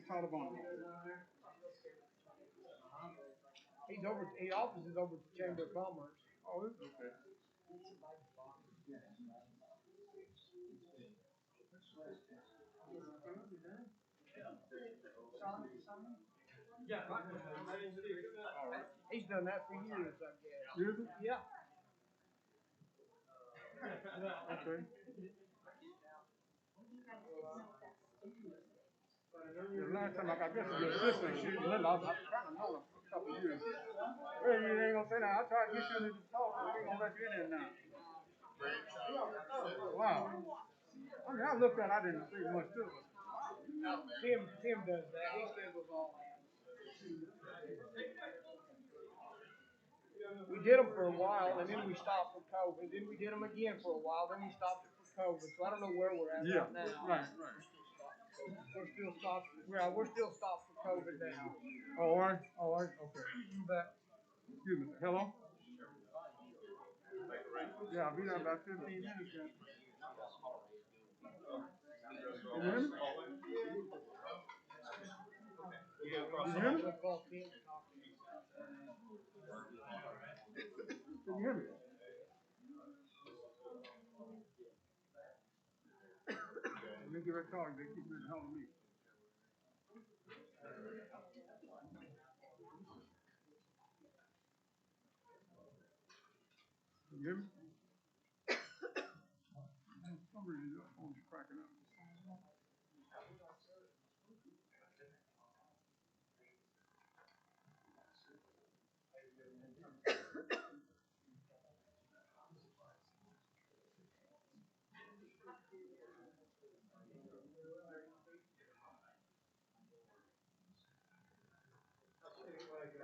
Taliban. He's over. His office is over at the Chamber of Commerce. Oh, okay. Yeah, right. All right. He's done that for years, I guess. Is it? Yeah. Okay. The last time I guess your sister, she was little, I was trying to know her for a couple of years. Well, you ain't gonna say that. I tried to get you to talk, but we ain't gonna let you in there now. Wow. I mean, I looked at it, I didn't think much to it. Tim does that. He schedules all that. We did them for a while, and then we stopped for COVID. Then we did them again for a while. Then we stopped it for COVID. So I don't know where we're at right now. Right. We're still stopped. Yeah, we're still stopped for COVID now. All right. Okay. But Excuse me. Hello? Yeah, I'll be there about 15 minutes. Then. Can you hear me? we'll call Tim and talk to you. Can you hear me? Let me give her a call. They keep getting hold of me. Can you hear me? For some reason, your phone's cracking up.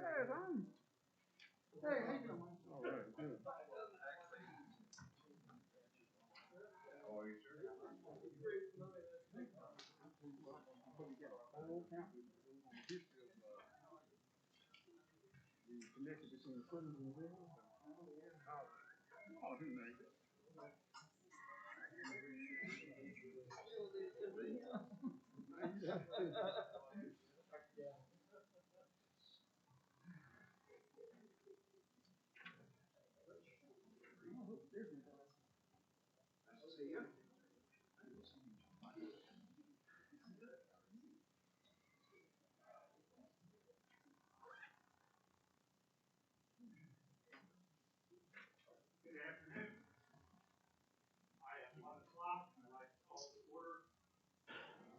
Hey, Ron. Hey, how you doing? All right, good. The connection between the prisons and jails. Oh, who knows?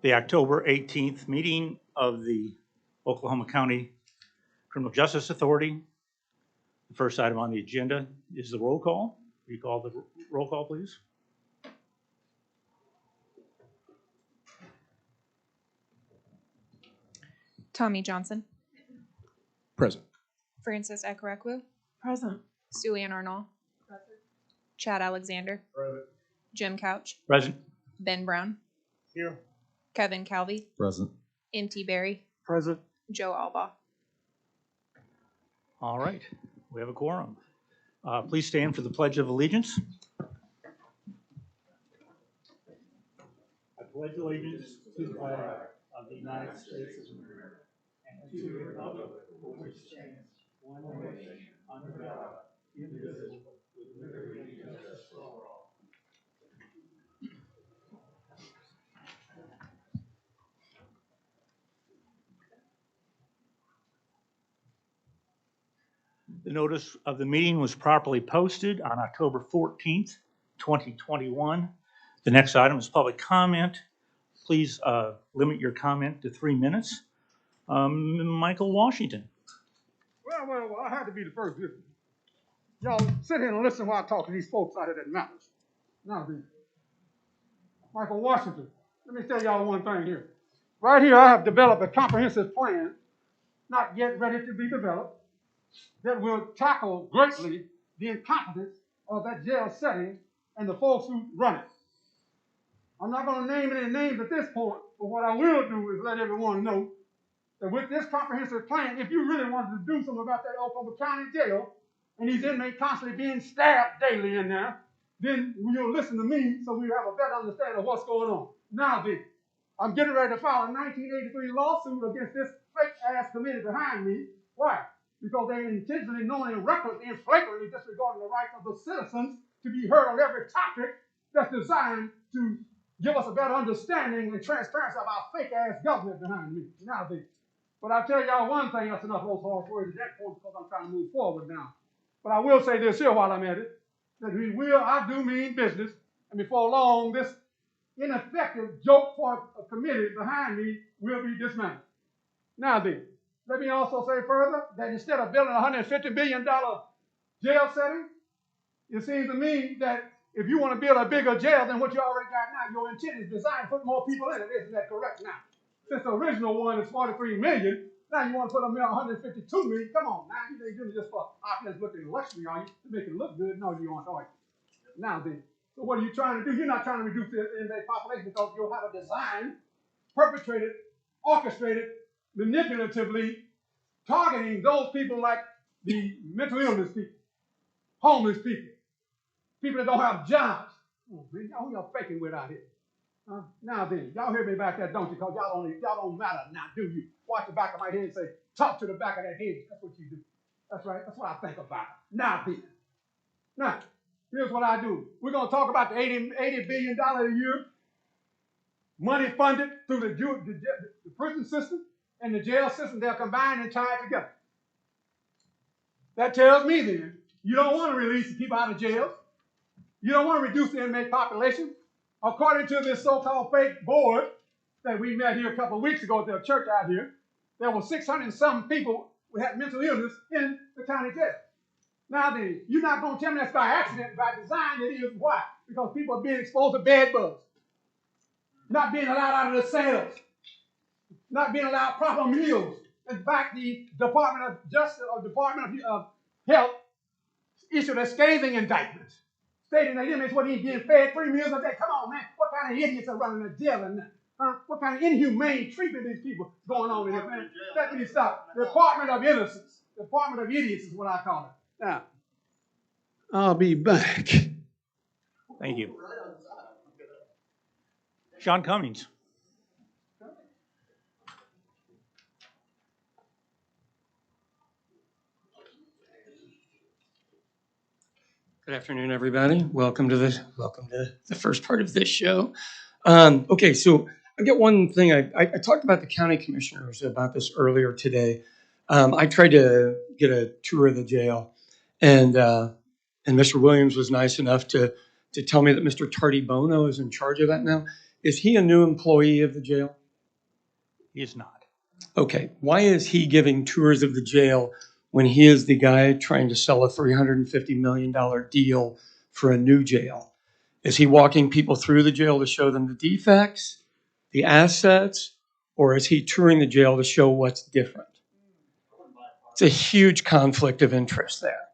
The October 18th meeting of the Oklahoma County Criminal Justice Authority. The first item on the agenda is the roll call. Will you call the roll call, please? Tommy Johnson. Present. Francis Ekarekwu. Present. Suann Arnall. Present. Chad Alexander. Present. Jim Couch. Present. Ben Brown. Here. Kevin Calvey. Present. M.T. Berry. Present. Joe Alba. All right, we have a quorum. Please stand for the Pledge of Allegiance. I pledge allegiance to the flag of the United States of America and to the republic for which it stands, one nation, under God, indivisible, with liberty and justice for all. The notice of the meeting was properly posted on October 14th, 2021. The next item is public comment. Please limit your comment to 3 minutes. Michael Washington. Well, I had to be the first. Y'all sit here and listen while I talk to these folks out here that matters. Now, Michael Washington, let me tell y'all one thing here. Right here, I have developed a comprehensive plan, not yet ready to be developed, that will tackle greatly the incompetence of that jail setting and the folks who run it. I'm not going to name any names at this point, but what I will do is let everyone know that with this comprehensive plan, if you really wanted to do something about that Oklahoma County jail and these inmates constantly being stabbed daily in there, then you'll listen to me so we have a better understanding of what's going on. Now then, I'm getting ready to file a 1983 lawsuit against this fake-ass committee behind me. Why? Because they intentionally, knowingly, recklessly, and flagrantly disregarding the rights of the citizens to be heard on every topic that's designed to give us a better understanding and transparency of our fake-ass government behind me. Now, but I'll tell y'all one thing, that's enough old horse words at that point because I'm trying to move forward now. But I will say this here while I'm at it, that I do mean business, and before long, this ineffective joke for a committee behind me will be dismantled. Now then, let me also say further that instead of building a $150 billion jail setting, it seems to me that if you want to build a bigger jail than what you already got now, your intent is designed to put more people in it. Isn't that correct now? Since the original one is 43 million, now you want to put them in 152 million. Come on, now you ain't doing it just for opulence looking luxury, are you? To make it look good? No, you aren't, are you? Now then, so what are you trying to do? You're not trying to reduce the inmate population because you'll have a design perpetrated, orchestrated, manipulatively targeting those people like the mental illness people, homeless people, people that don't have jobs. Oh, man, who y'all faking with out here? Now then, y'all hear me back there, don't you? Because y'all don't matter now, do you? Watch the back of my head and say, talk to the back of that head. That's what you do. That's right. That's what I think about. Now then. Now, here's what I do. We're going to talk about the $80 billion a year money funded through the prison system and the jail system. They're combined and tied together. That tells me then, you don't want to release the people out of jails. You don't want to reduce the inmate population. According to this so-called fake board that we met here a couple of weeks ago at the church out here, there were 600 and some people who had mental illness in the county jail. Now then, you're not going to tell me that's by accident, by design. It is. Why? Because people are being exposed to bed bugs, not being allowed out of the cells, not being allowed proper meals. In fact, the Department of Justice or Department of Health issued a scathing indictment stating that inmates weren't even getting fed 3 meals a day. Come on, man. What kind of idiots are running a jail in there? Huh? What kind of inhumane treatment these people going on in here, man? Let me stop. Department of Innocence. Department of Idiots is what I call it. Now, I'll be back. Thank you. Sean Cummings. Good afternoon, everybody. Welcome to the first part of this show. Okay, so I get one thing. I talked about the county commissioners about this earlier today. I tried to get a tour of the jail, and Mr. Williams was nice enough to tell me that Mr. Tardy Bono is in charge of that now. Is he a new employee of the jail? He is not. Okay, why is he giving tours of the jail when he is the guy trying to sell a $350 million deal for a new jail? Is he walking people through the jail to show them the defects, the assets, or is he touring the jail to show what's different? It's a huge conflict of interest there.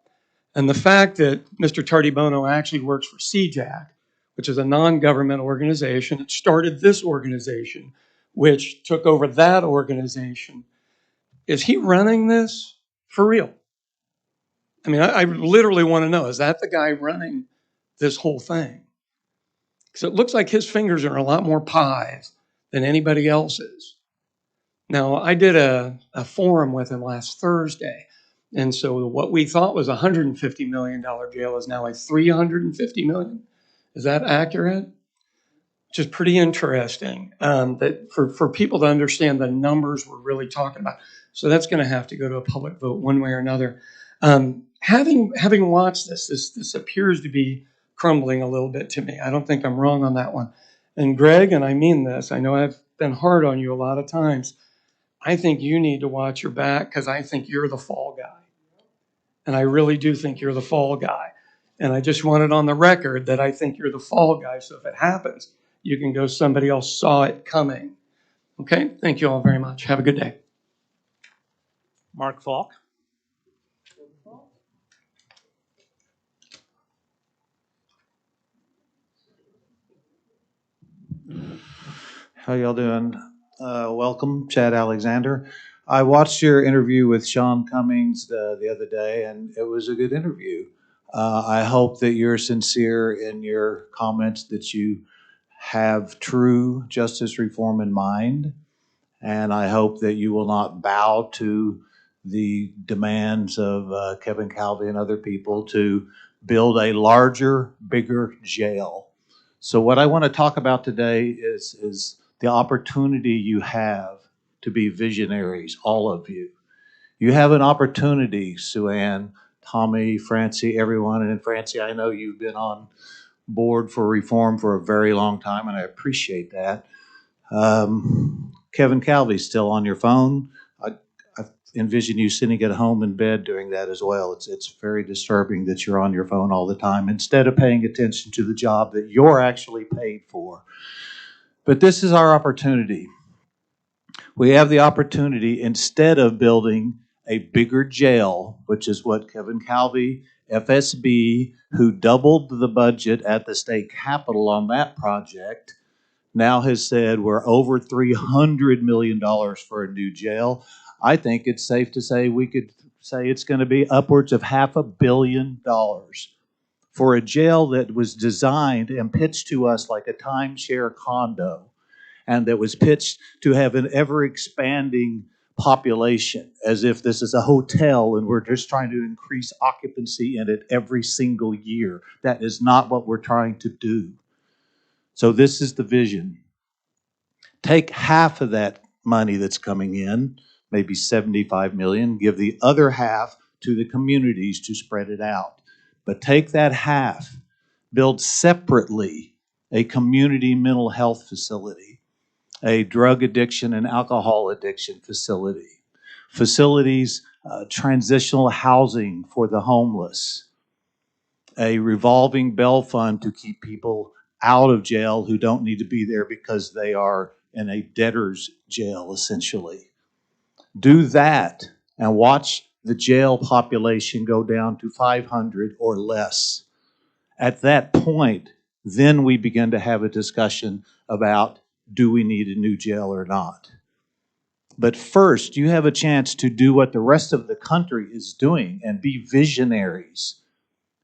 And the fact that Mr. Tardy Bono actually works for CJAC, which is a non-government organization, it started this organization, which took over that organization. Is he running this for real? I mean, I literally want to know, is that the guy running this whole thing? Because it looks like his fingers are in a lot more pies than anybody else's. Now, I did a forum with him last Thursday. And so what we thought was a $150 million jail is now a $350 million. Is that accurate? Which is pretty interesting that for people to understand the numbers we're really talking about. So that's going to have to go to a public vote one way or another. Having watched this appears to be crumbling a little bit to me. I don't think I'm wrong on that one. And Greg, and I mean this, I know I've been hard on you a lot of times. I think you need to watch your back because I think you're the fall guy. And I really do think you're the fall guy. And I just want it on the record that I think you're the fall guy. So if it happens, you can go, somebody else saw it coming. Okay? Thank you all very much. Have a good day. Mark Falk. How y'all doing? Welcome, Chad Alexander. I watched your interview with Sean Cummings the other day, and it was a good interview. I hope that you're sincere in your comments that you have true justice reform in mind, and I hope that you will not bow to the demands of Kevin Calvi and other people to build a larger, bigger jail. So what I want to talk about today is the opportunity you have to be visionaries, all of you. You have an opportunity, Sue Ann, Tommy, Francie, everyone. And Francie, I know you've been on board for reform for a very long time, and I appreciate that. Kevin Calvi's still on your phone. I envision you sitting at home in bed doing that as well. It's very disturbing that you're on your phone all the time instead of paying attention to the job that you're actually paid for. But this is our opportunity. We have the opportunity, instead of building a bigger jail, which is what Kevin Calvi, FSB, who doubled the budget at the state capitol on that project, now has said we're over $300 million for a new jail. I think it's safe to say we could say it's going to be upwards of $500 million for a jail that was designed and pitched to us like a timeshare condo, and that was pitched to have an ever-expanding population, as if this is a hotel and we're just trying to increase occupancy in it every single year. That is not what we're trying to do. So this is the vision. Take half of that money that's coming in, maybe $75 million, give the other half to the communities to spread it out. But take that half, build separately a community mental health facility, a drug addiction and alcohol addiction facility, facilities, transitional housing for the homeless, a revolving bail fund to keep people out of jail who don't need to be there because they are in a debtor's jail, essentially. Do that and watch the jail population go down to 500 or less. At that point, then we begin to have a discussion about, do we need a new jail or not? But first, you have a chance to do what the rest of the country is doing and be visionaries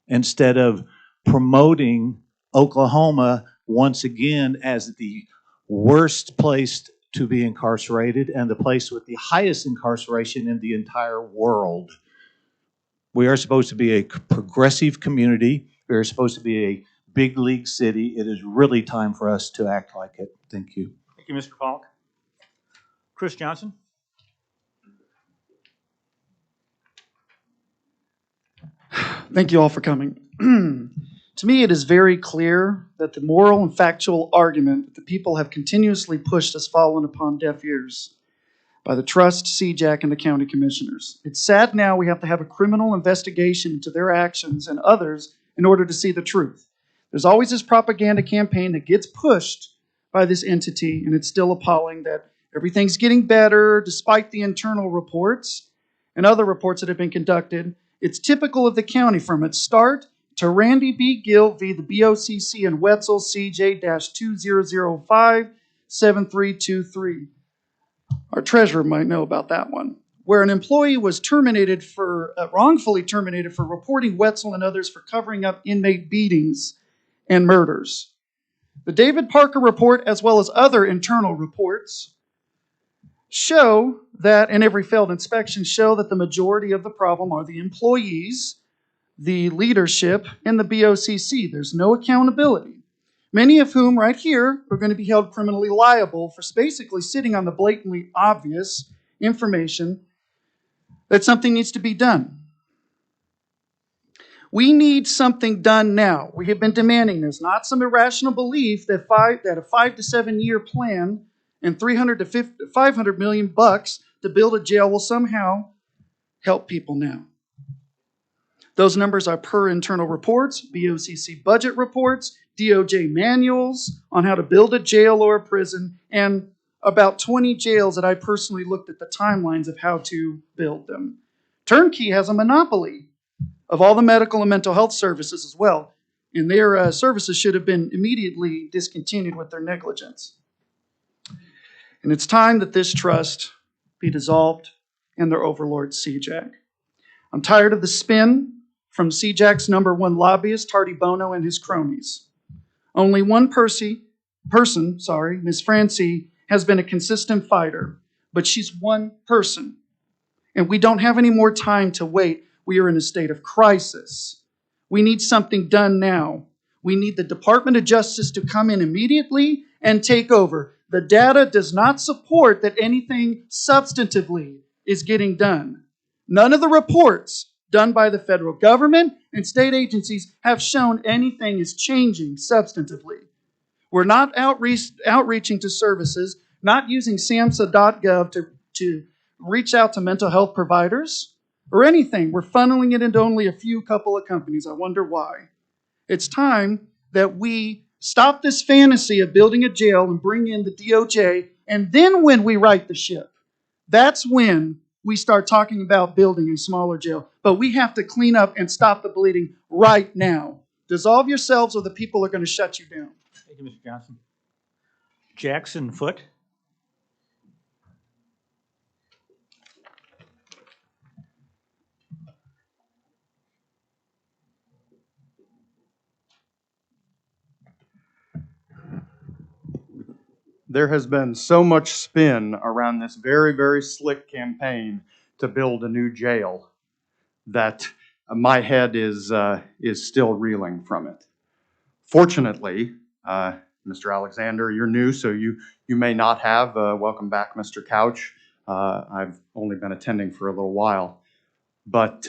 instead of promoting Oklahoma once again as the worst place to be incarcerated and the place with the highest incarceration in the entire world. We are supposed to be a progressive community. We are supposed to be a big league city. It is really time for us to act like it. Thank you. Thank you, Mr. Falk. Chris Johnson? Thank you all for coming. To me, it is very clear that the moral and factual argument that the people have continuously pushed has fallen upon deaf ears by the trust, CJAC, and the county commissioners. It's sad now we have to have a criminal investigation into their actions and others in order to see the truth. There's always this propaganda campaign that gets pushed by this entity, and it's still appalling that everything's getting better despite the internal reports and other reports that have been conducted. It's typical of the county from its start to Randy B. Gill v. the BOCC and Wetzel CJ-2005-7323. Our treasurer might know about that one, where an employee was terminated wrongfully terminated for reporting Wetzel and others for covering up inmate beatings and murders. The David Parker report, as well as other internal reports, show that, and every failed inspection show that the majority of the problem are the employees, the leadership, and the BOCC. There's no accountability. Many of whom right here are going to be held criminally liable for basically sitting on the blatantly obvious information that something needs to be done. We need something done now. We have been demanding this, not some irrational belief that a 5 to 7 year plan and $300 to $500 million to build a jail will somehow help people now. Those numbers are per internal reports, BOCC budget reports, DOJ manuals on how to build a jail or a prison, and about 20 jails that I personally looked at the timelines of how to build them. Turnkey has a monopoly of all the medical and mental health services as well, and their services should have been immediately discontinued with their negligence. And it's time that this trust be dissolved and their overlord, CJAC. I'm tired of the spin from CJAC's #1 lobbyist, Tardy Bono, and his cronies. Only one person Ms. Francie, has been a consistent fighter, but she's one person. And we don't have any more time to wait. We are in a state of crisis. We need something done now. We need the Department of Justice to come in immediately and take over. The data does not support that anything substantively is getting done. None of the reports done by the federal government and state agencies have shown anything is changing substantively. We're not outreaching to services, not using SAMHSA.gov to reach out to mental health providers or anything. We're funneling it into only a couple of companies. I wonder why. It's time that we stop this fantasy of building a jail and bring in the DOJ, and then when we right the ship, that's when we start talking about building a smaller jail. But we have to clean up and stop the bleeding right now. Dissolve yourselves or the people are going to shut you down. Thank you, Mr. Johnson. Jackson Foote. There has been so much spin around this very, very slick campaign to build a new jail that my head is still reeling from it. Fortunately, Mr. Alexander, you're new, so you may not have. Welcome back, Mr. Couch. I've only been attending for a little while. But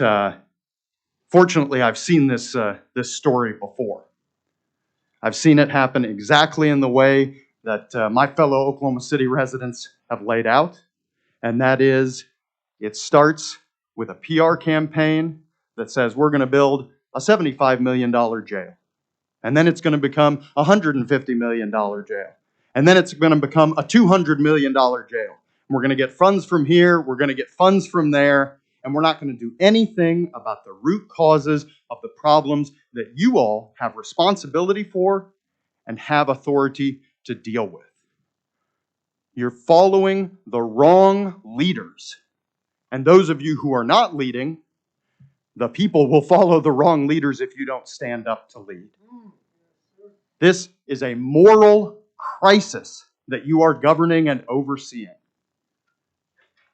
fortunately, I've seen this story before. I've seen it happen exactly in the way that my fellow Oklahoma City residents have laid out, and that is, it starts with a PR campaign that says we're going to build a $75 million jail. And then it's going to become a $150 million jail. And then it's going to become a $200 million jail. And we're going to get funds from here, we're going to get funds from there, and we're not going to do anything about the root causes of the problems that you all have responsibility for and have authority to deal with. You're following the wrong leaders. And those of you who are not leading, the people will follow the wrong leaders if you don't stand up to lead. This is a moral crisis that you are governing and overseeing.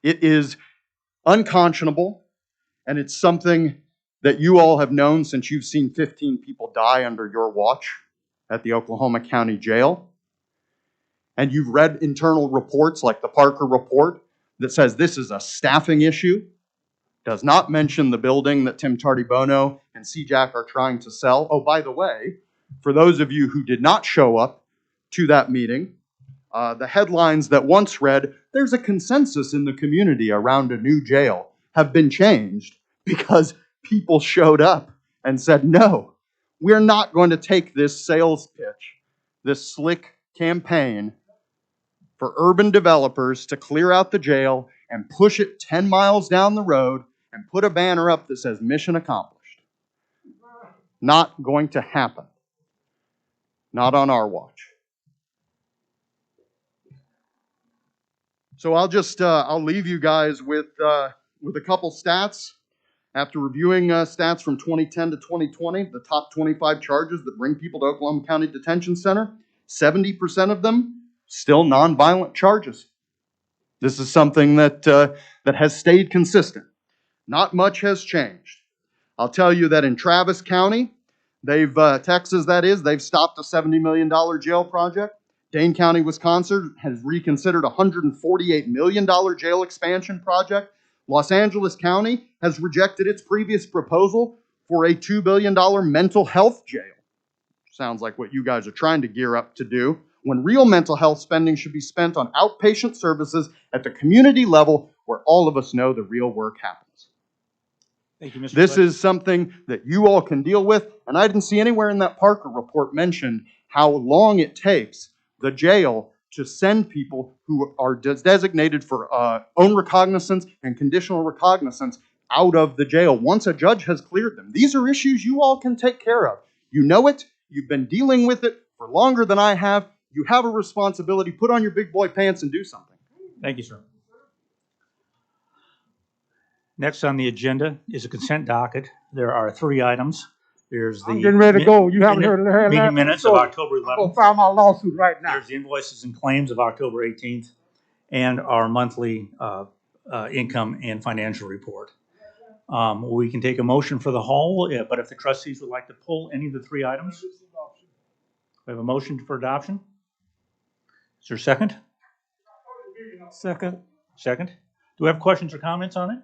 It is unconscionable, and it's something that you all have known since you've seen 15 people die under your watch at the Oklahoma County Jail. And you've read internal reports like the Parker Report that says this is a staffing issue, does not mention the building that Tim Tardibono and CJAC are trying to sell. Oh, by the way, for those of you who did not show up to that meeting, the headlines that once read, "There's a consensus in the community around a new jail," have been changed because people showed up and said, no, we're not going to take this sales pitch, this slick campaign for urban developers to clear out the jail and push it 10 miles down the road and put a banner up that says mission accomplished. Not going to happen. Not on our watch. So I'll leave you guys with a couple stats. After reviewing stats from 2010 to 2020, the top 25 charges that bring people to Oklahoma County Detention Center, 70% of them still nonviolent charges. This is something that has stayed consistent. Not much has changed. I'll tell you that in Travis County, Texas that is, they've stopped a $70 million jail project. Dane County, Wisconsin has reconsidered a $148 million jail expansion project. Los Angeles County has rejected its previous proposal for a $2 billion mental health jail. Sounds like what you guys are trying to gear up to do, when real mental health spending should be spent on outpatient services at the community level where all of us know the real work happens. Thank you, Mr. This Foote. is something that you all can deal with, and I didn't see anywhere in that Parker report mentioned how long it takes the jail to send people who are designated for own recognizance and conditional recognizance out of the jail once a judge has cleared them. These are issues you all can take care of. You know it. You've been dealing with it for longer than I have. You have a responsibility. Put on your big boy pants and do something. Thank you, sir. Next on the agenda is a consent docket. There are 3 items. There's the. I'm getting ready to go. You haven't heard of the Meeting last minutes of story. October I'm gonna 11th. file my lawsuit right now. There's the invoices and claims of October 18th, and our monthly income and financial report. We can take a motion for the whole, but if the trustees would like to pull any of the three items. We have a motion for adoption. Is there a second? Second. Second. Do we have questions or comments on it?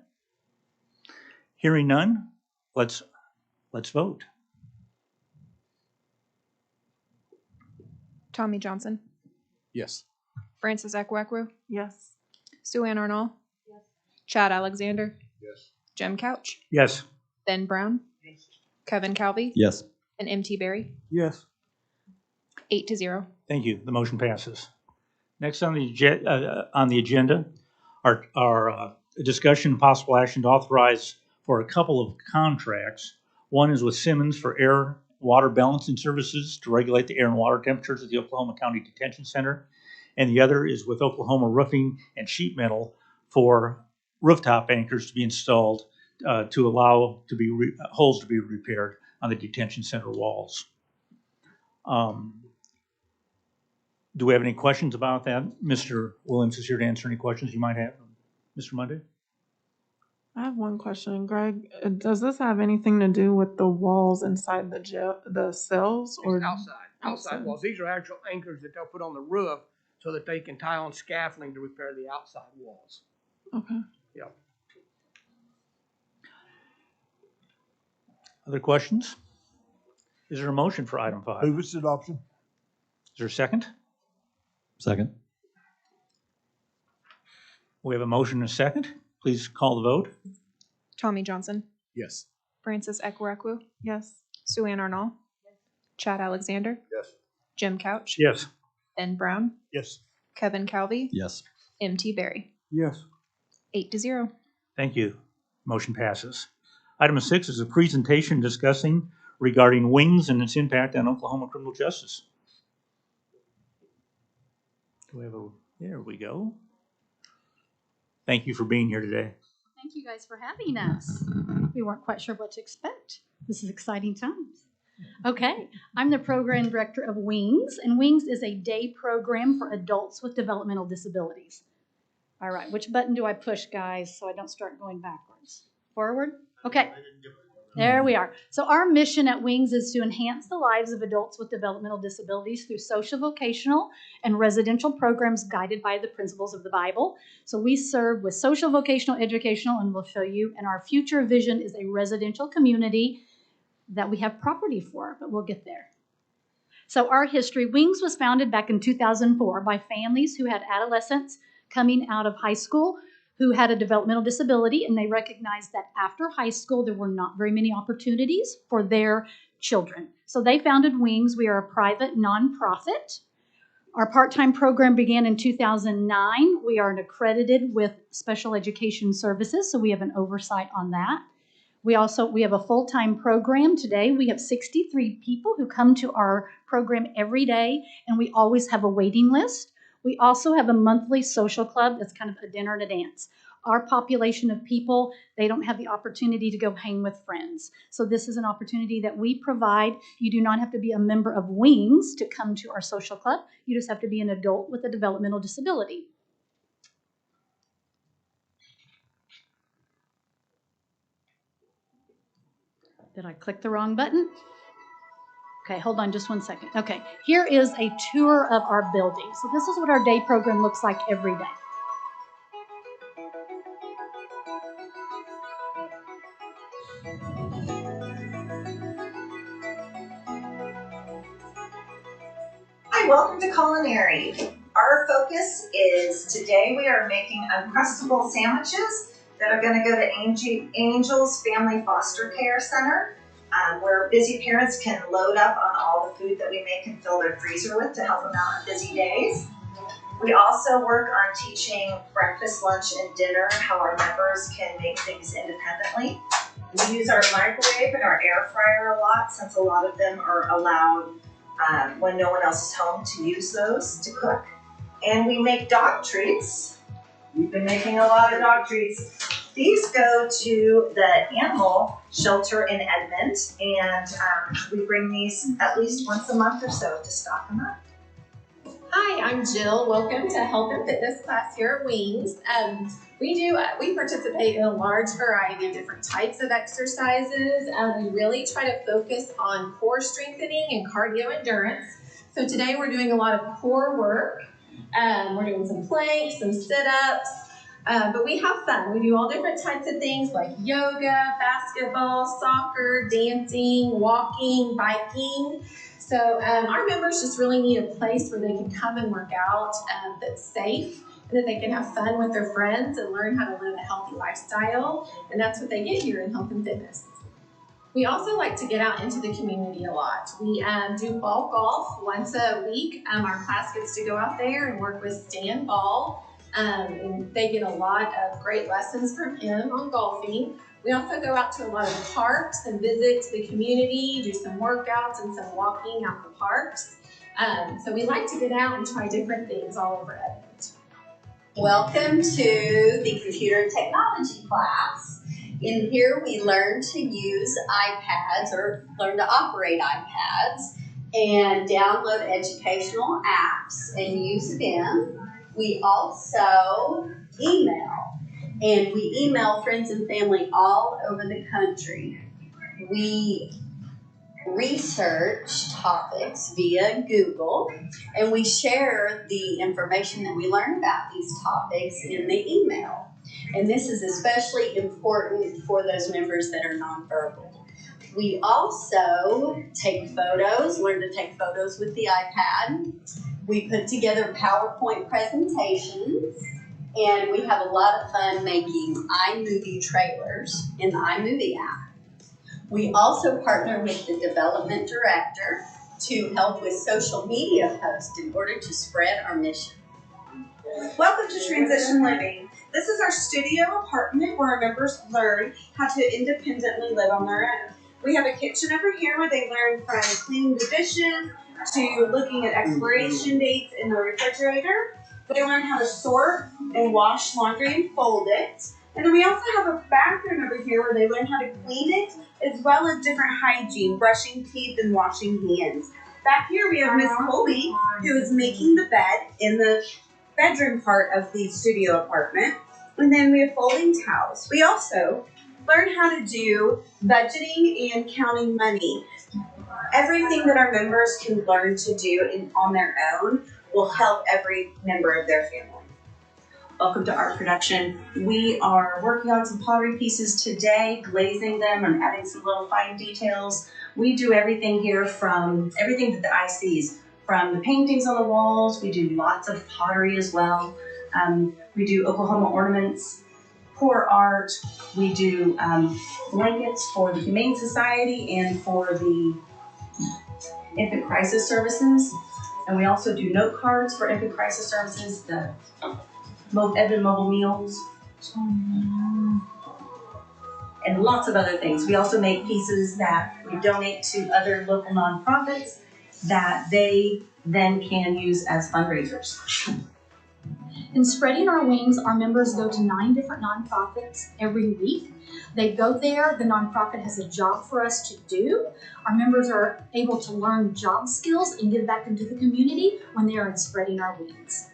Hearing none, let's vote. Tommy Johnson. Yes. Francis Ekwekwu. Yes. Sue Ann Arnall. Yes. Chad Alexander. Yes. Jim Couch. Yes. Ben Brown. Yes. Kevin Calvey. Yes. And M.T. Berry. Yes. 8-0. Thank you. The motion passes. Next on the agenda, our discussion and possible action to authorize for a couple of contracts. One is with Simmons for air water balancing services to regulate the air and water temperatures at the Oklahoma County Detention Center. And the other is with Oklahoma Roofing and Sheet Metal for rooftop anchors to be installed to allow holes to be repaired on the detention center walls. Do we have any questions about that? Mr. Williams is here to answer any questions you might have. Mr. Monday? I have one question, Greg. Does this have anything to do with the walls inside the jail, the cells, or It's outside walls. These are actual anchors that they'll put on the roof so that they can tie on scaffolding to repair the outside walls. Okay. Yep. Other questions? Is there a motion for item 5? Move its adoption. Is there a second? Second. We have a motion and a second. Please call the vote. Tommy Johnson. Yes. Francis Ekwekwu. Yes. Sue Ann Arnall. Chad Alexander. Yes. Jim Couch. Yes. Ben Brown. Yes. Kevin Calvey. Yes. M.T. Berry. Yes. 8-0. Thank you. Motion passes. Item 6 is a presentation discussing regarding wings and its impact on Oklahoma criminal justice. Do we have there we go. Thank you for being here today. Thank you guys for having us. We weren't quite sure what to expect. This is exciting times. Okay, I'm the program director of WINGS, and WINGS is a day program for adults with developmental disabilities. All right, which button do I push, guys, so I don't start going backwards? Forward? Okay, there we are. So our mission at WINGS is to enhance the lives of adults with developmental disabilities through social, vocational, and residential programs guided by the principles of the Bible. So we serve with social, vocational, educational, and we'll show you, and our future vision is a residential community that we have property for, but we'll get there. So our history, WINGS was founded back in 2004 by families who had adolescents coming out of high school who had a developmental disability, and they recognized that after high school, there were not very many opportunities for their children. So they founded WINGS. We are a private nonprofit. Our part-time program began in 2009. We are accredited with special education services, so we have an oversight on that. We have a full-time program today. We have 63 people who come to our program every day, and we always have a waiting list. We also have a monthly social club that's kind of a dinner and a dance. Our population of people, they don't have the opportunity to go hang with friends. So this is an opportunity that we provide. You do not have to be a member of WINGS to come to our social club. You just have to be an adult with a developmental disability. Did I click the wrong button? Okay, hold on just one second. Okay, here is a tour of our building. So this is what our day program looks like every day. Hi, welcome to Culinary. Our focus is today we are making Uncrustable sandwiches that are going to go to Angel's Family Foster Care Center, where busy parents can load up on all the food that we make and fill their freezer with to help them out on busy days. We also work on teaching breakfast, lunch, and dinner, how our members can make things independently. We use our microwave and our air fryer a lot, since a lot of them are allowed when no one else is home to use those to cook. And we make dog treats. We've been making a lot of dog treats. These go to the animal shelter in Edmond, and we bring these at least once a month or so to stock them up. Hi, I'm Jill. Welcome to Health and Fitness class here at Wings. We participate in a large variety of different types of exercises. We really try to focus on core strengthening and cardio endurance. So today we're doing a lot of core work. We're doing some planks, some sit-ups, but we have fun. We do all different types of things like yoga, basketball, soccer, dancing, walking, biking. So our members just really need a place where they can come and work out that's safe, and that they can have fun with their friends and learn how to live a healthy lifestyle. And that's what they get here in Health and Fitness. We also like to get out into the community a lot. We do ball golf once a week. Our class gets to go out there and work with Stan Ball. And they get a lot of great lessons from him on golfing. We also go out to a lot of parks and visit the community, do some workouts and some walking out the parks. So we like to get out and try different things all over Edmond. Welcome to the computer technology class. In here we learn to use iPads or learn to operate iPads and download educational apps and use them. We also email. And we email friends and family all over the country. We research topics via Google, and we share the information that we learn about these topics in the email. And this is especially important for those members that are nonverbal. We also take photos, learn to take photos with the iPad. We put together PowerPoint presentations. And we have a lot of fun making iMovie trailers in the iMovie app. We also partner with the development director to help with social media posts in order to spread our mission. Welcome to Transition Living. This is our studio apartment where our members learn how to independently live on their own. We have a kitchen over here where they learn from cleaning the dishes to looking at expiration dates in the refrigerator. They learn how to sort and wash laundry and fold it. And then we also have a bathroom over here where they learn how to clean it, as well as different hygiene, brushing teeth and washing hands. Back here we have Miss Colby, who is making the bed in the bedroom part of the studio apartment. And then we have folding towels. We also learn how to do budgeting and counting money. Everything that our members can learn to do on their own will help every member of their family. Welcome to art production. We are working on some pottery pieces today, glazing them and adding some little fine details. We do everything here from everything that the eye sees, from the paintings on the walls. We do lots of pottery as well. We do Oklahoma ornaments, pour art. We do blankets for the Humane Society and for the Infant Crisis Services. And we also do note cards for Infant Crisis Services, the Edmond Mobile Meals, and lots of other things. We also make pieces that we donate to other local nonprofits that they then can use as fundraisers. In Spreading Our Wings, our members go to 9 different nonprofits every week. They go there, the nonprofit has a job for us to do. Our members are able to learn job skills and give back into the community when they are in Spreading Our Wings.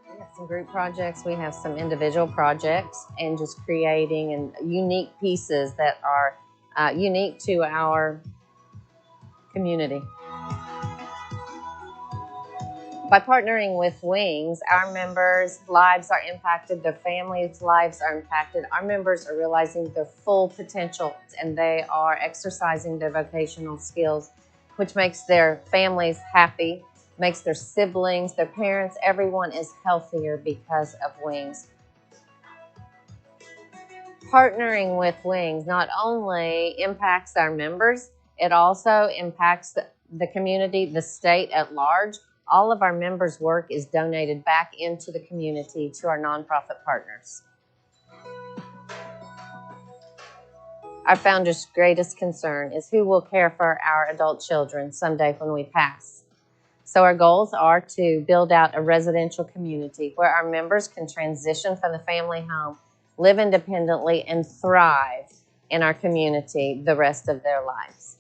We have some group projects, we have some individual projects, and just creating unique pieces that are unique to our community. By partnering with Wings, our members' lives are impacted, their families' lives are impacted. Our members are realizing their full potential, and they are exercising their vocational skills, which makes their families happy, makes their siblings, their parents, everyone is healthier because of Wings. Partnering with Wings not only impacts our members, it also impacts the community, the state at large. All of our members' work is donated back into the community to our nonprofit partners. Our founder's greatest concern is who will care for our adult children someday when we pass. So our goals are to build out a residential community where our members can transition from the family home, live independently, and thrive in our community the rest of their lives.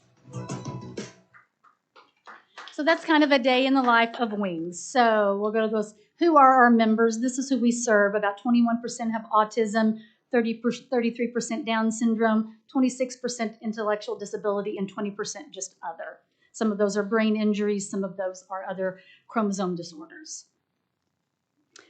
So that's kind of a day in the life of Wings. So we'll go to those. Who are our members? This is who we serve. About 21% have autism, 33% Down syndrome, 26% intellectual disability, and 20% just other. Some of those are brain injuries. Some of those are other chromosome disorders.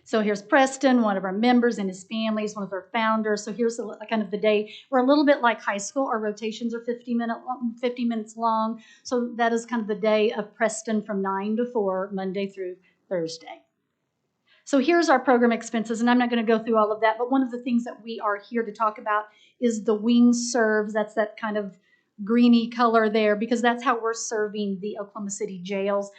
So here's Preston, one of our members, and his family. He's one of our founders. So here's kind of the day. We're a little bit like high school. Our rotations are 50 minutes long. So that is kind of the day of Preston from 9 to 4, Monday through Thursday. So here's our program expenses, and I'm not going to go through all of that, but one of the things that we are here to talk about is the Wings Serves. That's that kind of greeny color there, because that's how we're serving the Oklahoma City jails.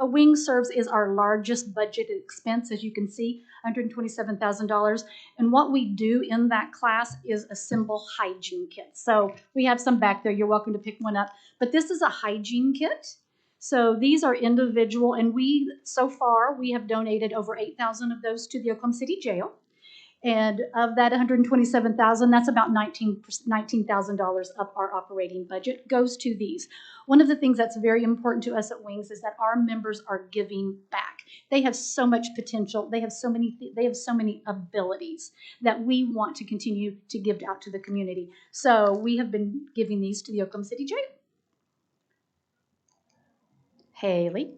Wings Serves is our largest budgeted expense, as you can see, $127,000. And what we do in that class is assemble hygiene kits. So we have some back there. You're welcome to pick one up. But this is a hygiene kit. So these are individual, and so far, we have donated over 8,000 of those to the Oklahoma City jail. And of that $127,000, that's about $19,000 of our operating budget goes to these. One of the things that's very important to us at Wings is that our members are giving back. They have so much potential. They have so many abilities that we want to continue to give out to the community. So we have been giving these to the Oklahoma City jail. Haley.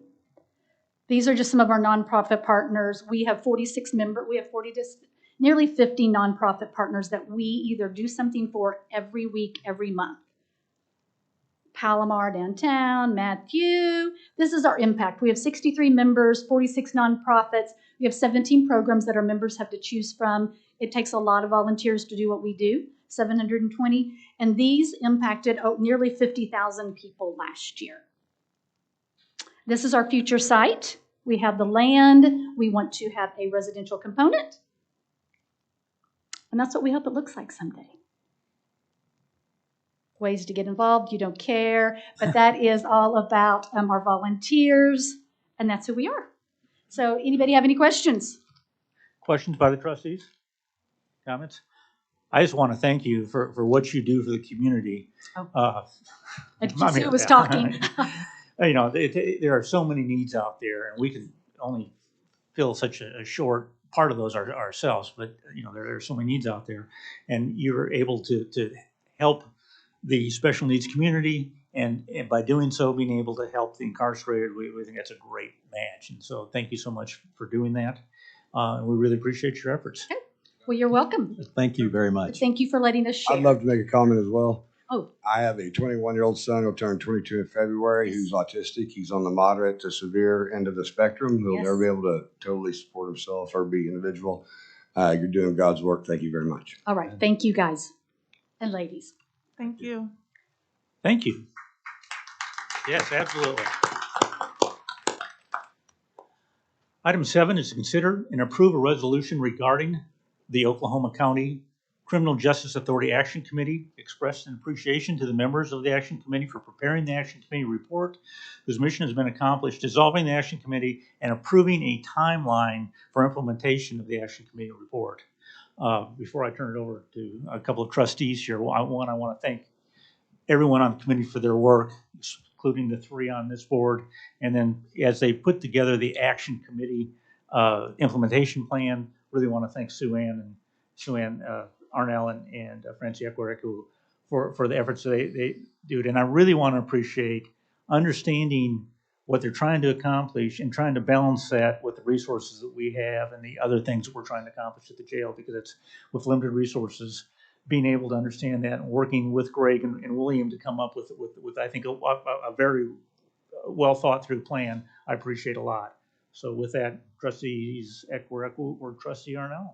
These are just some of our nonprofit partners. We have 46 members. We have nearly 50 nonprofit partners that we either do something for every week, every month. Palomar Downtown, Matthew. This is our impact. We have 63 members, 46 nonprofits. We have 17 programs that our members have to choose from. It takes a lot of volunteers to do what we do, 720. And these impacted nearly 50,000 people last year. This is our future site. We have the land. We want to have a residential component. And that's what we hope it looks like someday. Ways to get involved, you don't care, but that is all about our volunteers, and that's who we are. So anybody have any questions? Questions by the trustees? Comments? I just want to thank you for what you do for the community. I just who was talking. You know, there are so many needs out there, and we can only fill such a short part of those ourselves. But you know, there are so many needs out there, and you're able to help the special needs community, and by doing so, being able to help the incarcerated. We think that's a great match, and so thank you so much for doing that. We really appreciate your efforts. Okay. Well, you're welcome. Thank you very much. Thank you for letting us share. I'd love to make a comment as well. Oh. I have a 21-year-old son who'll turn 22 in February who's autistic. He's on the moderate to severe end of the spectrum. He'll never be able to totally support himself or be individual. You're doing God's work. Thank you very much. All right. Thank you, guys and ladies. Thank you. Thank you. Yes, absolutely. Item 7 is to consider and approve a resolution regarding the Oklahoma County Criminal Justice Authority Action Committee. Expressed an appreciation to the members of the Action Committee for preparing the Action Committee report, whose mission has been accomplished, dissolving the Action Committee and approving a timeline for implementation of the Action Committee report. Before I turn it over to a couple of trustees here, I want to thank everyone on the committee for their work, including the 3 on this board. And then as they put together the Action Committee implementation plan, really want to thank Sue Ann Arnell and Francie Ekwariku for the efforts they do. And I really want to appreciate understanding what they're trying to accomplish and trying to balance that with the resources that we have and the other things that we're trying to accomplish at the jail, because it's with limited resources, being able to understand that and working with Greg and William to come up with I think a very well thought through plan. I appreciate a lot. So with that, trustees Ekwariku or trustee Arnell.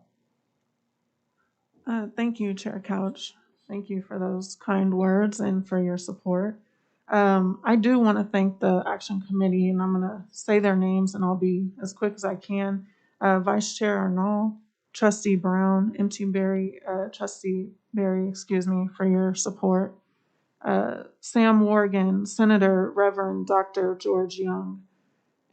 Thank you, Chair Couch. Thank you for those kind words and for your support. I do want to thank the Action Committee, and I'm going to say their names, and I'll be as quick as I can. Vice Chair Arnall, Trustee Brown, Trustee Berry, for your support. Sam Morgan, Senator Reverend Dr. George Young,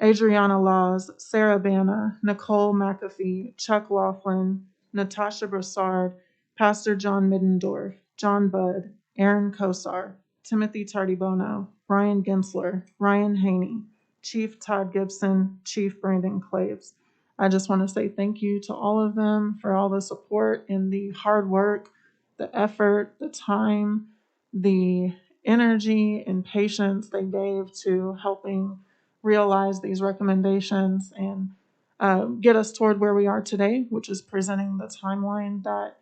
Adriana Laws, Sarah Bana, Nicole McAfee, Chuck Laughlin, Natasha Broussard, Pastor John Middendorf, John Budd, Aaron Kosar, Timothy Tardibono, Brian Gensler, Ryan Haney, Chief Todd Gibson, Chief Brandon Claves. I just want to say thank you to all of them for all the support and the hard work, the effort, the time, the energy and patience they gave to helping realize these recommendations and get us toward where we are today, which is presenting the timeline that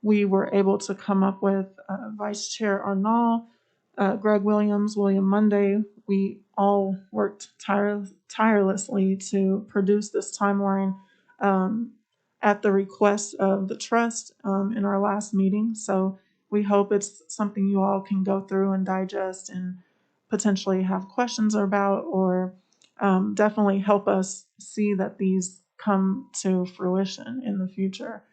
we were able to come up with. Vice Chair Arnall, Greg Williams, William Monday, we all worked tirelessly to produce this timeline at the request of the trust in our last meeting. So we hope it's something you all can go through and digest and potentially have questions about, or definitely help us see that these come to fruition in the future.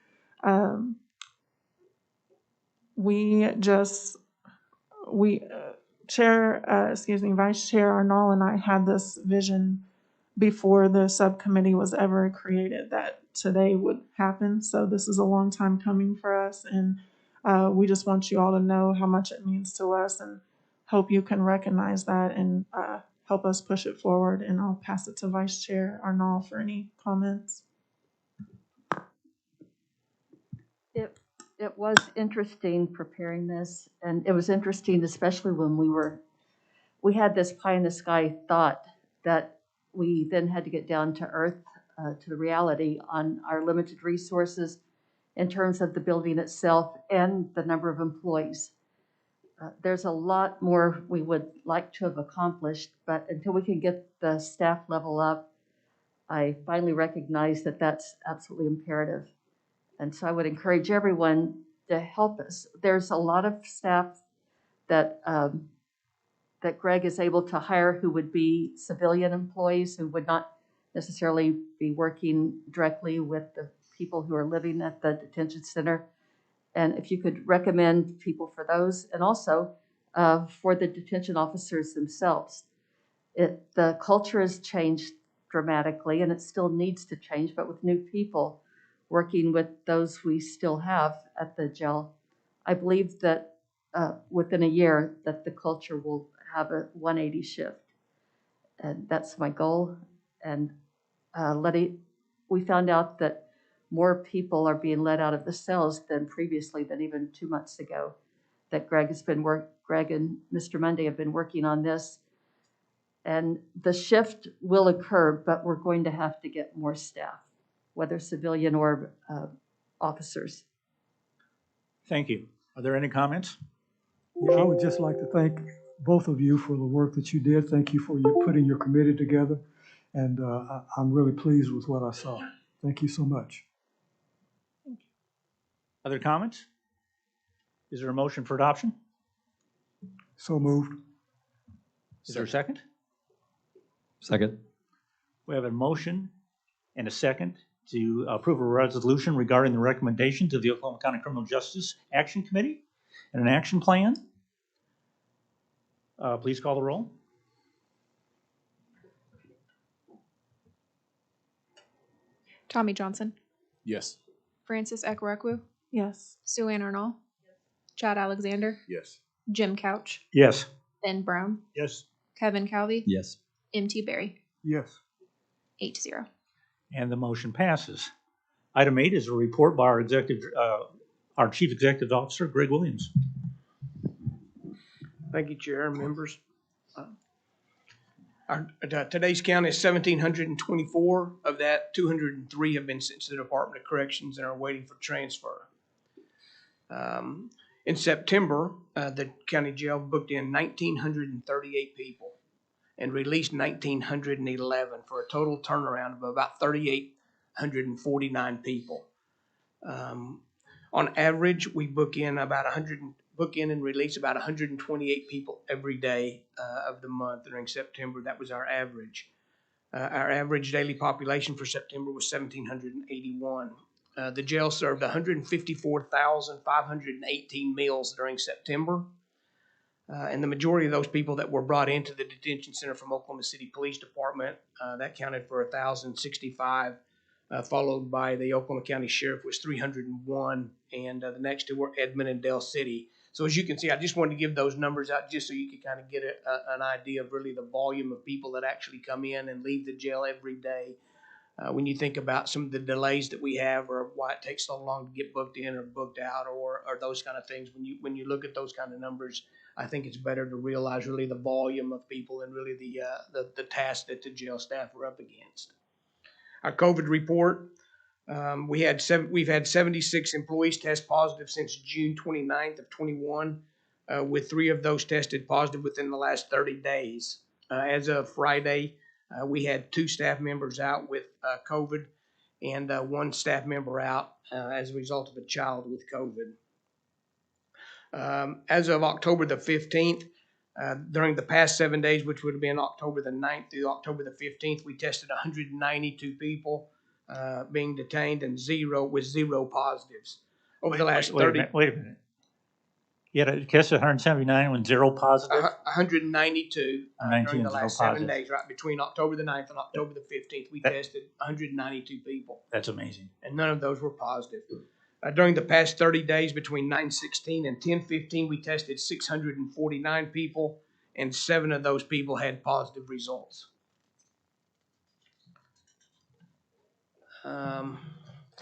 Vice Chair Arnall and I had this vision before the subcommittee was ever created that today would happen. So this is a long time coming for us, and we just want you all to know how much it means to us, and hope you can recognize that and help us push it forward. And I'll pass it to Vice Chair Arnall for any comments. It was interesting preparing this, and it was interesting especially when we had this pie in the sky thought that we then had to get down to earth, to the reality on our limited resources in terms of the building itself and the number of employees. There's a lot more we would like to have accomplished, but until we can get the staff level up, I finally recognize that that's absolutely imperative. And so I would encourage everyone to help us. There's a lot of staff that that Greg is able to hire who would be civilian employees who would not necessarily be working directly with the people who are living at the detention center. And if you could recommend people for those, and also for the detention officers themselves. The culture has changed dramatically, and it still needs to change, but with new people working with those we still have at the jail, I believe that within a year that the culture will have a 180 shift. And that's my goal. And we found out that more people are being let out of the cells than previously, than even 2 months ago. That Greg and Mr. Monday have been working on this. And the shift will occur, but we're going to have to get more staff, whether civilian or officers. Thank you. Are there any comments? Yeah, I would just like to thank both of you for the work that you did. Thank you for putting your committee together. And I'm really pleased with what I saw. Thank you so much. Other comments? Is there a motion for adoption? So moved. Is there a second? Second. We have a motion and a second to approve a resolution regarding the recommendations of the Oklahoma County Criminal Justice Action Committee and an action plan. Please call the roll. Tommy Johnson. Yes. Francis Ekwerekwu. Yes. Sue Ann Arnall. Chad Alexander. Yes. Jim Couch. Yes. Ben Brown. Yes. Kevin Calvey. Yes. M.T. Berry. Yes. 8-0. And the motion passes. Item 8 is a report by our Chief Executive Officer, Greg Williams. Thank you, Chair and members. Today's count is 1,724. Of that, 203 have been sent to the Department of Corrections and are waiting for transfer. In September, the county jail booked in 1,938 people and released 1,911 for a total turnaround of about 3,849 people. On average, we book in and release about 128 people every day of the month during September. That was our average. Our average daily population for September was 1,781. The jail served 154,518 meals during September. And the majority of those people that were brought into the detention center from Oklahoma City Police Department, that counted for 1,065, followed by the Oklahoma County Sheriff was 301, and the next two were Edmond and Dale City. So as you can see, I just wanted to give those numbers out just so you could kind of get an idea of really the volume of people that actually come in and leave the jail every day. When you think about some of the delays that we have, or why it takes so long to get booked in or booked out, or those kind of things, when you look at those kind of numbers, I think it's better to realize really the volume of people and really the task that the jail staff are up against. Our COVID report, we've had 76 employees test positive since June 29th of 21, with 3 of those tested positive within the last 30 days. As of Friday, we had 2 staff members out with COVID and 1 staff member out as a result of a child with COVID. As of October the 15th, during the past 7 days, which would have been October the 9th through October the 15th, we tested 192 people being detained and 0 positives. Over the last 30... Wait a minute. You had a test of 179 when 0 positive? 192 during the last 7 positive. days, right between October the 9th and October the 15th. We tested 192 people. That's amazing. And none of those were positive. During the past 30 days, between 9/16 and 10/15, we tested 649 people, and 7 of those people had positive results.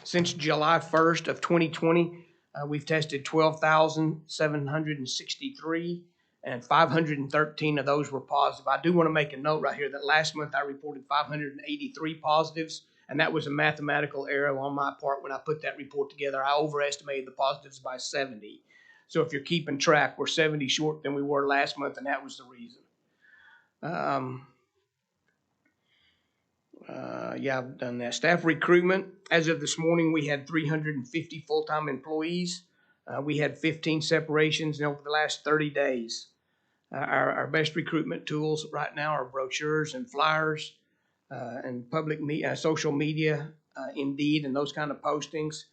Since July 1st of 2020, we've tested 12,763, and 513 of those were positive. I do want to make a note right here that last month I reported 583 positives, and that was a mathematical error on my part when I put that report together. I overestimated the positives by 70. So if you're keeping track, we're 70 short than we were last month, and that was the reason. Yeah, I've done that. Staff recruitment. As of this morning, we had 350 full-time employees. We had 15 separations over the last 30 days. Our best recruitment tools right now are brochures and flyers and public social media, Indeed, and those kind of postings.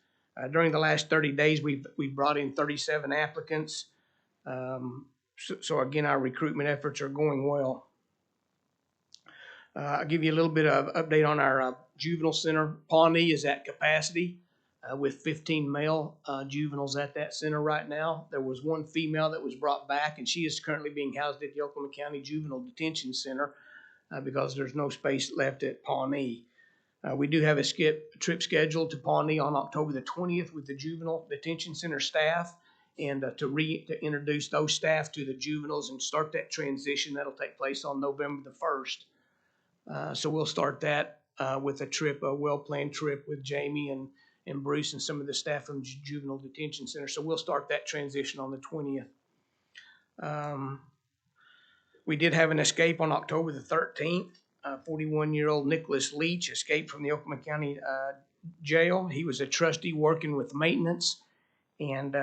During the last 30 days, we've brought in 37 applicants. So again, our recruitment efforts are going well. I'll give you a little bit of update on our juvenile center. Pawnee is at capacity with 15 male juveniles at that center right now. There was 1 female that was brought back, and she is currently being housed at the Oklahoma County Juvenile Detention Center because there's no space left at Pawnee. We do have a trip scheduled to Pawnee on October the 20th with the Juvenile Detention Center staff, and to introduce those staff to the juveniles and start that transition. That'll take place on November the 1st. So we'll start that with a well-planned trip with Jamie and Bruce and some of the staff from Juvenile Detention Center. So we'll start that transition on the 20th. We did have an escape on October the 13th. 41-year-old Nicholas Leach escaped from the Oklahoma County jail. He was a trustee working with maintenance and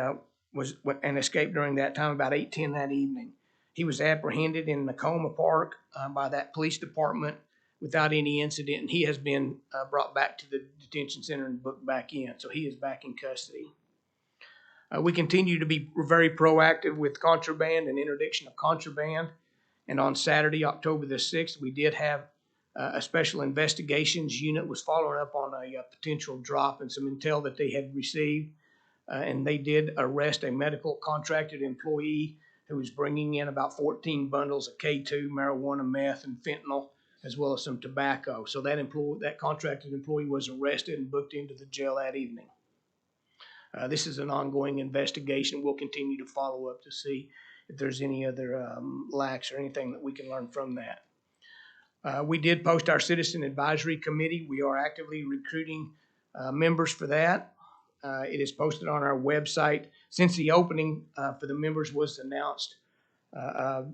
escaped during that time about 8:10 that evening. He was apprehended in Nakoma Park by that police department without any incident, and he has been brought back to the detention center and booked back in, so he is back in custody. We continue to be very proactive with contraband and interdiction of contraband, and on Saturday, October the 6th, we did have a special investigations unit was following up on a potential drop and some intel that they had received, and they did arrest a medical contracted employee who was bringing in about 14 bundles of K2, marijuana, meth, and fentanyl, as well as some tobacco. So that contracted employee was arrested and booked into the jail that evening. This is an ongoing investigation. We'll continue to follow up to see if there's any other lacks or anything that we can learn from that. We did post our Citizen Advisory Committee. We are actively recruiting members for that. It is posted on our website. Since the opening for the members was announced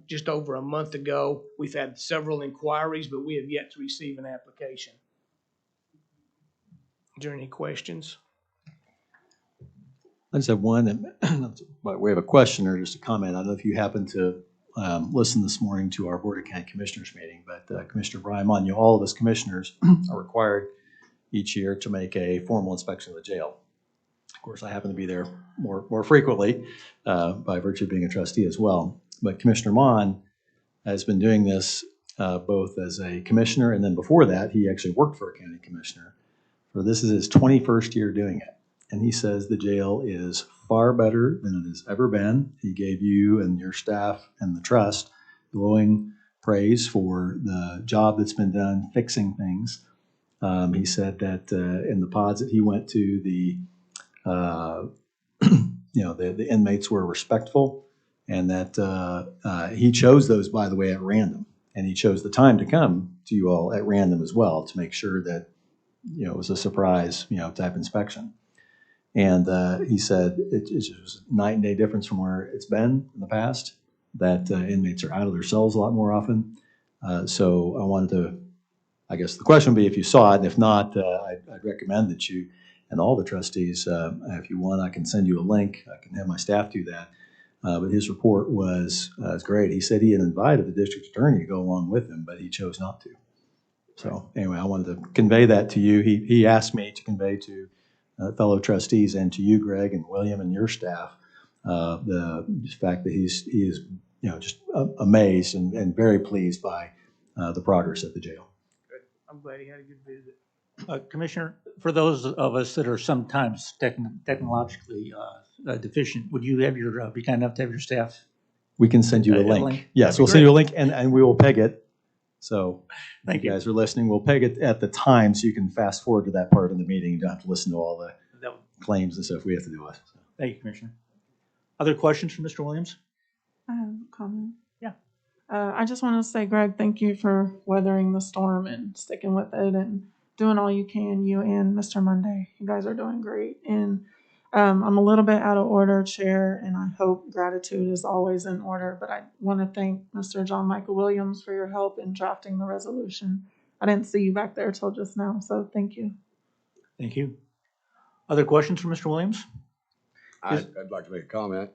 just over a month ago, we've had several inquiries, but we have yet to receive an application. Is there any questions? I just have one, by way of a question or just a comment. I don't know if you happen to listen this morning to our Board of County Commissioners meeting, but Commissioner Brian Monyo, all of us commissioners are required each year to make a formal inspection of the jail. Of course, I happen to be there more frequently by virtue of being a trustee as well. But Commissioner Mon has been doing this both as a commissioner, and then before that, he actually worked for a county commissioner. So this is his 21st year doing it. And he says the jail is far better than it has ever been. He gave you and your staff and the trust glowing praise for the job that's been done fixing things. He said that in the pods that he went to, the inmates were respectful, and that he chose those, by the way, at random. And he chose the time to come to you all at random as well to make sure that it was a surprise type inspection. And he said it was a night and day difference from where it's been in the past, that inmates are out of their cells a lot more often. So I wanted to, I guess the question would be if you saw it, and if not, I'd recommend that you and all the trustees, if you want, I can send you a link. I can have my staff do that. But his report was great. He said he had invited the district attorney to go along with him, but he chose not to. So anyway, I wanted to convey that to you. He asked me to convey to fellow trustees and to you, Greg and William and your staff, the fact that he is just amazed and very pleased by the progress at the jail. Good. I'm glad he had a good visit. Commissioner, for those of us that are sometimes technologically deficient, would you be kind enough to have your staff? We can send you a link. Yes, we'll send you a link, and we will peg it. So if you guys are listening, we'll peg it at the time so you can fast forward to that part of the meeting. You don't have to listen to all the claims and stuff we have to do with. So. Thank you, Commissioner. Other questions from Mr. Williams? I have a comment. Yeah. I just want to say, Greg, thank you for weathering the storm and sticking with it and doing all you can, you and Mr. Monday. You guys are doing great. And I'm a little bit out of order, Chair, and I hope gratitude is always in order. But I want to thank Mr. John Michael Williams for your help in drafting the resolution. I didn't see you back there till just now, so thank you. Thank you. Other questions from Mr. Williams? I'd like to make a comment.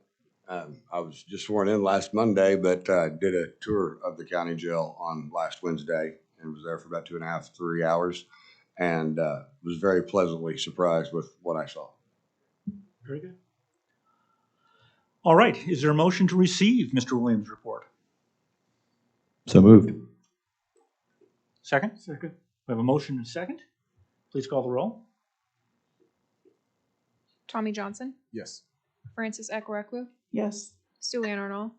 I was just sworn in last Monday, but did a tour of the county jail on last Wednesday and was there for about 2.5, 3 hours, and was very pleasantly surprised with what I saw. Very good. All right. Is there a motion to receive Mr. Williams' report? So moved. Second? Second. We have a motion and a second. Please call the roll. Tommy Johnson, Yes. Francis Ekwerekwu, Yes. Sue Ann Arnold,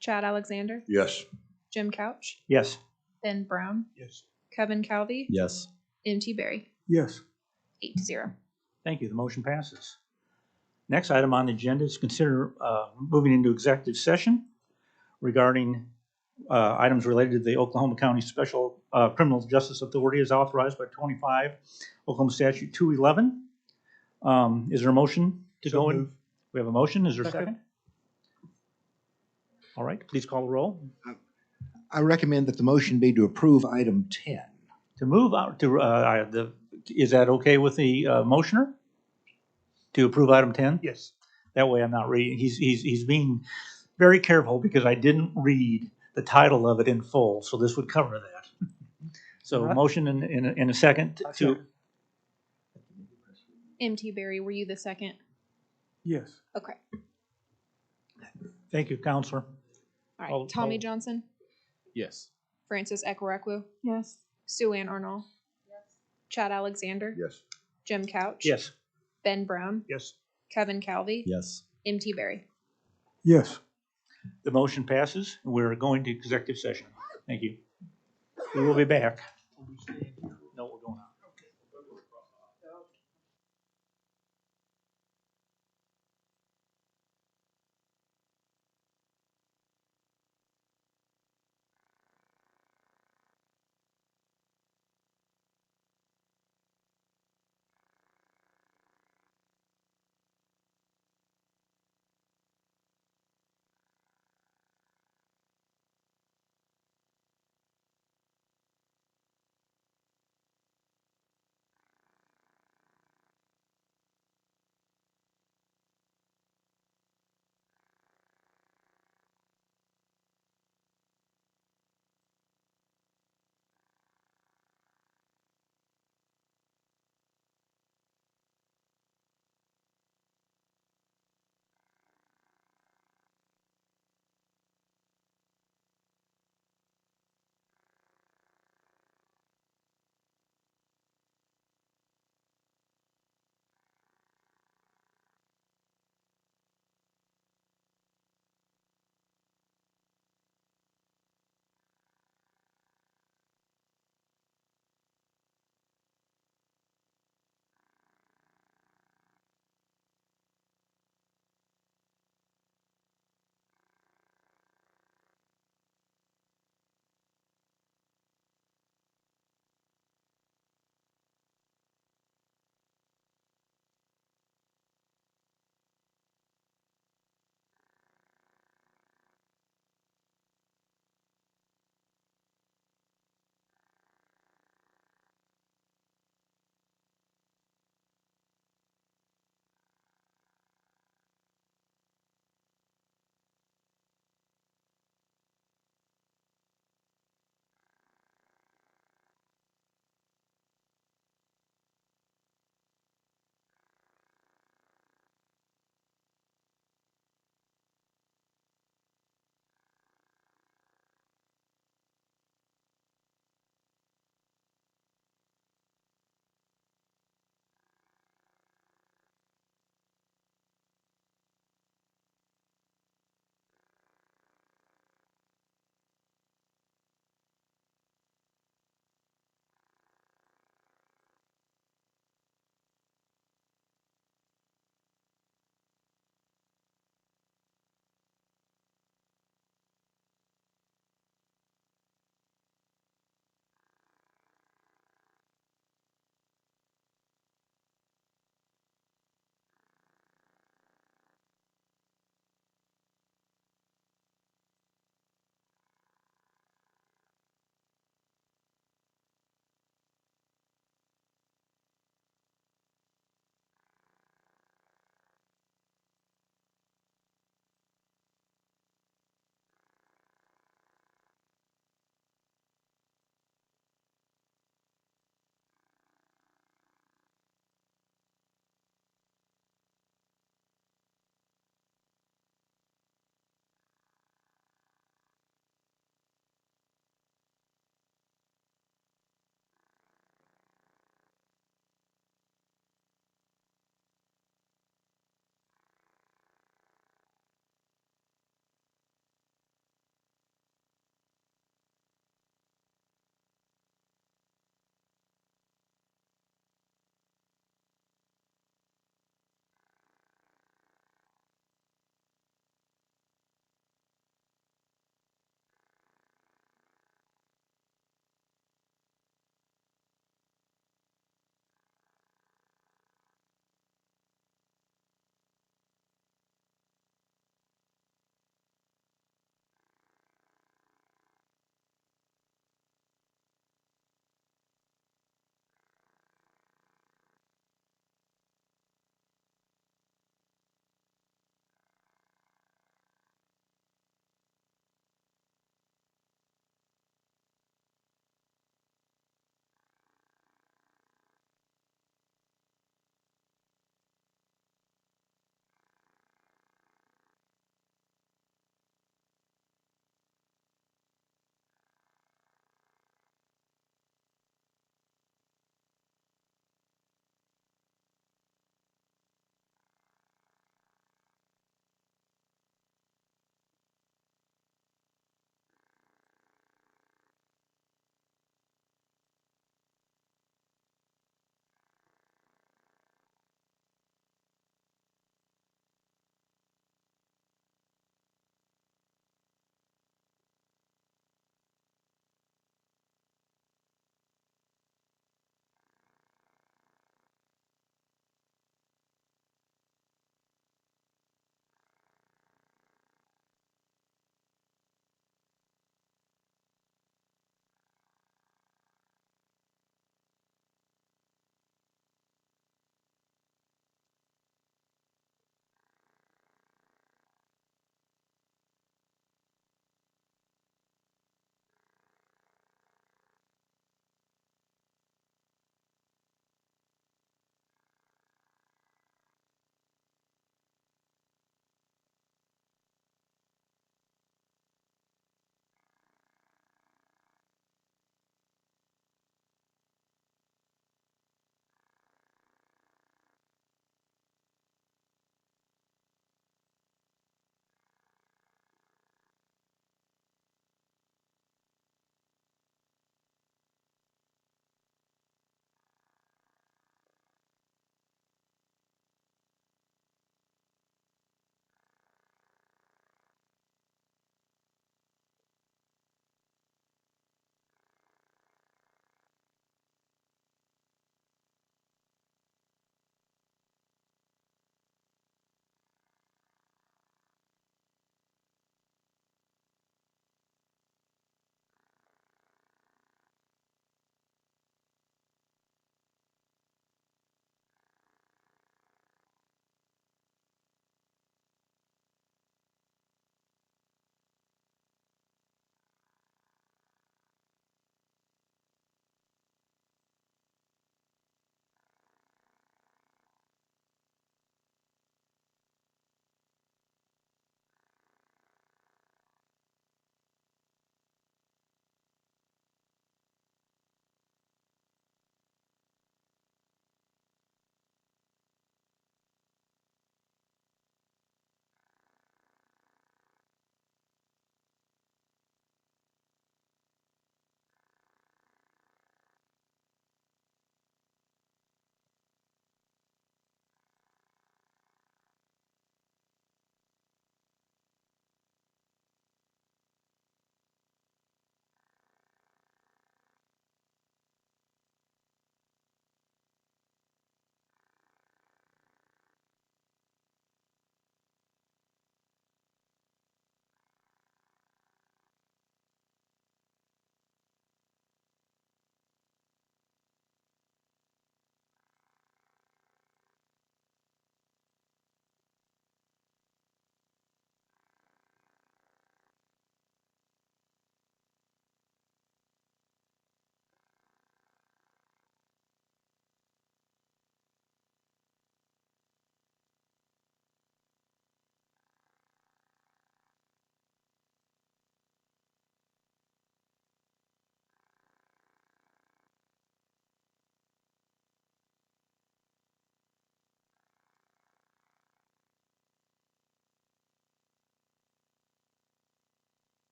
Chad Alexander, Yes. Jim Couch, Yes. Ben Brown, Yes. Kevin Calvey, Yes. M.T. Berry. Yes. 8-0. Thank you. The motion passes. Next item on the agenda is consider moving into executive session regarding items related to the Oklahoma County Special Criminal Justice Authority as authorized by 25 Oklahoma Statute 211. Is there a motion to go in? We have a motion. Is there a second? All right. Please call the roll. I recommend that the motion be to approve item 10. To move out to is that okay with the motioner? To approve item 10? Yes. That way I'm not reading. He's being very careful because I didn't read the title of it in full, so this would cover that. So Right. motion in a second to. M.T. Berry, were you the second? Yes. Okay. Thank you, Counselor. All right. Tommy Johnson, Yes. Francis Ekwerekwu, Yes. Sue Ann Arnold, Chad Alexander, Yes. Jim Couch, Yes. Ben Brown, Yes. Kevin Calvey, Yes. M.T. Berry. Yes. The motion passes. We're going to executive session. Thank you. We will be back. No, we're going out.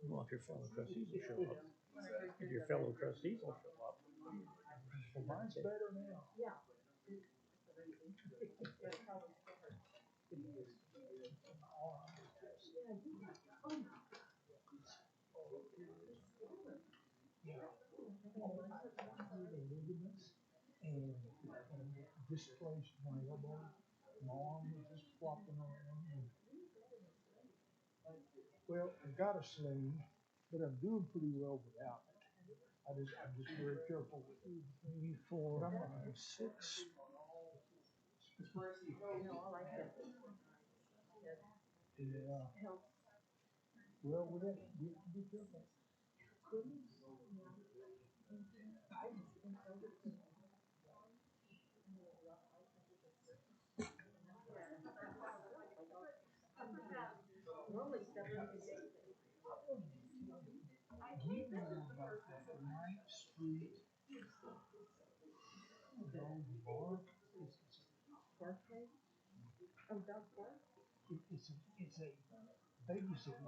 Well, if your fellow trustees will show up. If your fellow trustees will show up. Well, mine's better now. Yeah. And displaced my elbow. My arm was just flopping around. Well, I got a sling, but I'm doing pretty well without it. I'm just very careful with it. 2, 3, 4, 5, 6. Yeah. Well, we have to be careful.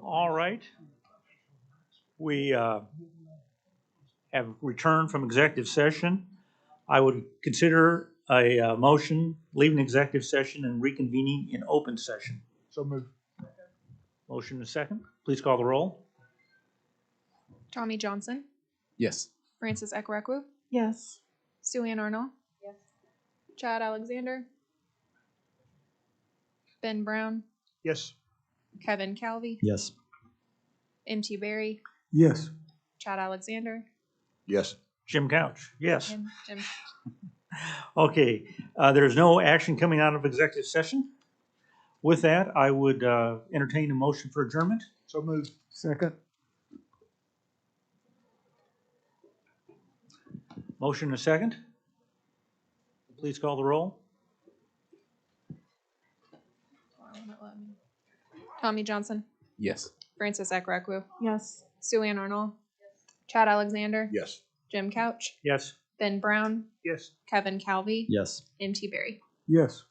All right. We have returned from executive session. I would consider a motion leaving executive session and reconvening in open session. So move. Motion and a second. Please call the roll. Tommy Johnson, Yes. Francis Ekrekwu, Yes. Sue Ann Arnold, Yes. Chad Alexander, Ben Brown, Yes. Kevin Calvey, Yes. M.T. Berry, Yes. Chad Alexander, Yes. Jim Couch. Yes. and Jim. Okay. There's no action coming out of executive session. With that, I would entertain a motion for adjournment. So move. Second. Motion and a second. Please call the roll. Tommy Johnson, Yes. Francis Ekrekwu, Yes. Sue Ann Arnold, Chad Alexander, Yes. Jim Couch, Yes. Ben Brown, Yes. Kevin Calvey, Yes. M.T. Berry. Yes.